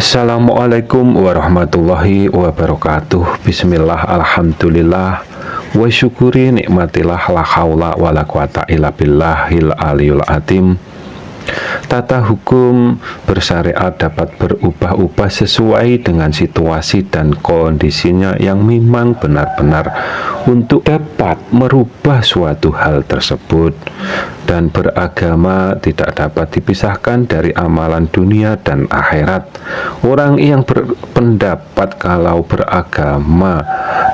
Assalamualaikum warahmatullahi wabarakatuh. Bismillah, alhamdulillah, wa syukuri nikmatillah, la haula wa la quwata illa billahil aliyul azim. Tata hukum bersyariat dapat berubah-ubah sesuai dengan situasi dan kondisinya yang memang benar-benar untuk dapat merubah suatu hal tersebut. Dan beragama tidak dapat dipisahkan dari amalan dunia dan akhirat. Orang yang berpendapat kalau beragama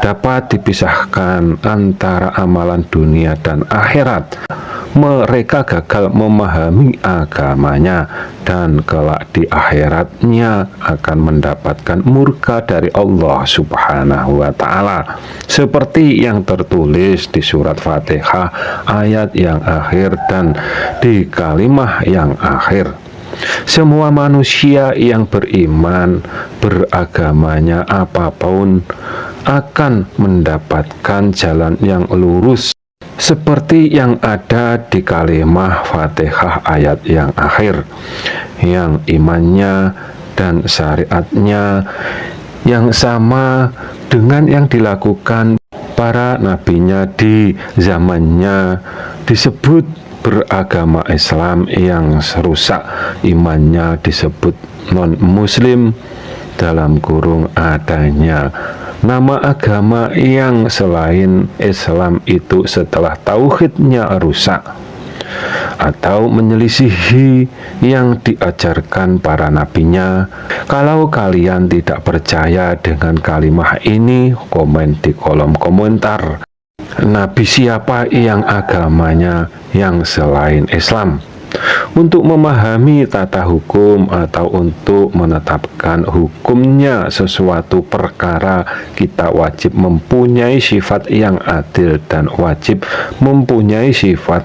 dapat dipisahkan antara amalan dunia dan akhirat, mereka gagal memahami agamanya dan kelak di akhiratnya akan mendapatkan murka dari Allah Subhanahu wa Ta'ala, seperti yang tertulis di surat Fatihah ayat yang akhir dan di kalimah yang akhir. Semua manusia yang beriman, beragamanya apapun, akan mendapatkan jalan yang lurus, seperti yang ada di kalimah Fatihah ayat yang akhir, yang imannya dan syariatnya yang sama dengan yang dilakukan para nabinya di zamannya disebut beragama Islam, yang rusak imannya disebut non-muslim, dalam kurung adanya nama agama yang selain Islam itu setelah tauhidnya rusak atau menyelisihi yang diajarkan para nabinya. Kalau kalian tidak percaya dengan kalimah ini, komen di kolom komentar. Nabi siapa yang agamanya yang selain Islam? Untuk memahami tata hukum atau untuk menetapkan hukumnya sesuatu perkara, kita wajib mempunyai sifat yang adil dan wajib mempunyai sifat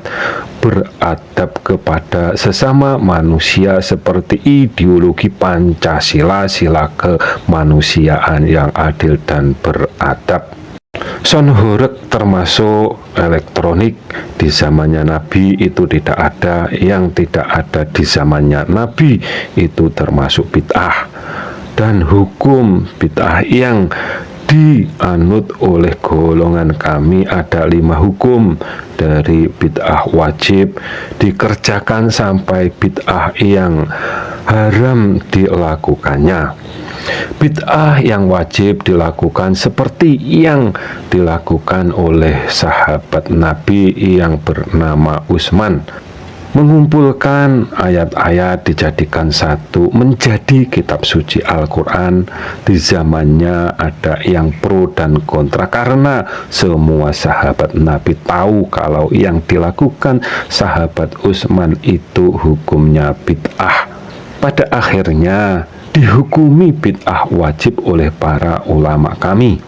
beradab kepada sesama manusia, seperti ideologi Pancasila, sila kemanusiaan yang adil dan beradab. Sonhorek termasuk elektronik di zamannya Nabi itu tidak ada, yang tidak ada di zamannya Nabi itu termasuk bid'ah. Dan hukum bid'ah yang dianut oleh golongan kami ada 5 hukum, dari bid'ah wajib dikerjakan sampai bid'ah yang haram dilakukannya. Bid'ah yang wajib dilakukan seperti yang dilakukan oleh sahabat Nabi yang bernama Utsman, mengumpulkan ayat-ayat dijadikan satu menjadi kitab suci Al-Quran. Di zamannya ada yang pro dan kontra, karena semua sahabat Nabi tahu kalau yang dilakukan sahabat Utsman itu hukumnya bid'ah. Pada akhirnya dihukumi bid'ah wajib oleh para ulama kami.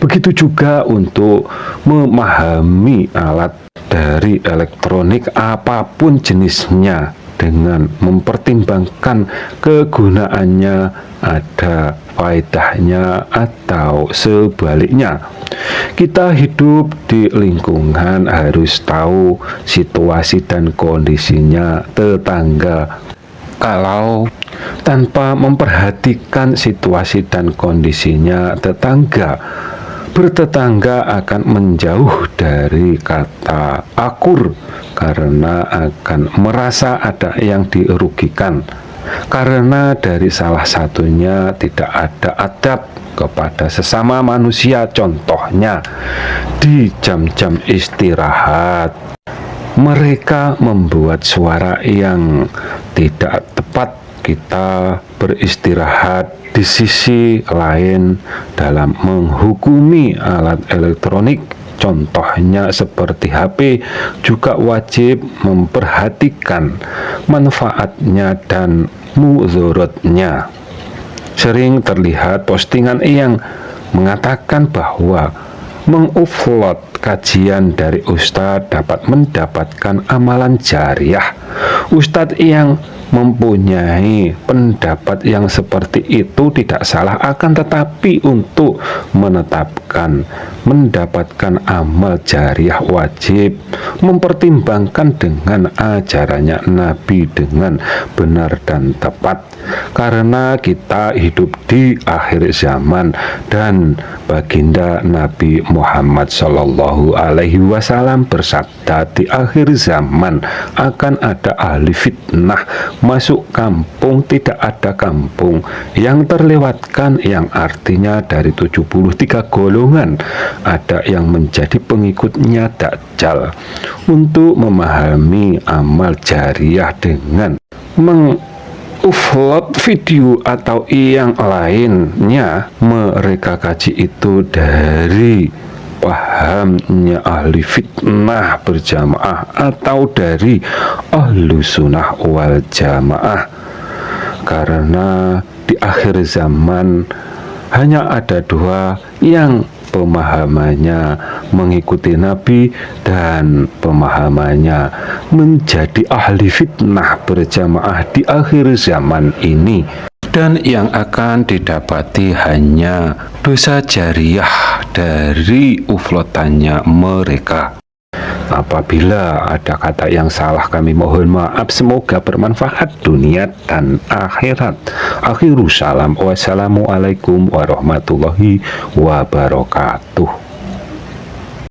Begitu juga untuk memahami alat dari elektronik apapun jenisnya dengan mempertimbangkan kegunaannya, ada faedahnya atau sebaliknya. Kita hidup di lingkungan harus tahu situasi dan kondisinya tetangga. Kalau tanpa memperhatikan situasi dan kondisinya tetangga, bertetangga akan menjauh dari kata akur karena akan merasa ada yang dirugikan, karena dari salah satunya tidak ada adab kepada sesama manusia. Contohnya di jam-jam istirahat mereka membuat suara yang tidak tepat. Kita beristirahat di sisi lain dalam menghukumi alat elektronik, contohnya seperti HP, juga wajib memperhatikan manfaatnya dan mudaratnya. Sering terlihat postingan yang mengatakan bahwa mengupload kajian dari ustadz dapat mendapatkan amalan jariah. Ustadz yang mempunyai pendapat yang seperti itu tidak salah, akan tetapi untuk mendapatkan amal jariah wajib mempertimbangkan dengan ajarannya Nabi dengan benar dan tepat, karena kita hidup di akhir zaman dan baginda Nabi Muhammad Shallallahu Alaihi Wasallam bersabda, di akhir zaman akan ada ahli fitnah masuk kampung, tidak ada kampung yang terlewatkan, yang artinya dari 73 golongan ada yang menjadi pengikutnya Dajjal. Untuk memahami amal jariah dengan upload video atau yang lainnya, mereka kaji itu dari pahamnya ahli fitnah berjamaah atau dari ahlu sunnah wal jamaah, karena di akhir zaman hanya ada dua yang pemahamannya mengikuti Nabi dan pemahamannya menjadi ahli fitnah berjamaah di akhir zaman ini, dan yang akan didapati hanya dosa jariah dari uflotannya mereka. Apabila ada kata yang salah, kami mohon maaf. Semoga bermanfaat dunia dan akhirat. Akhirus salam. Wassalamualaikum warahmatullahi wabarakatuh.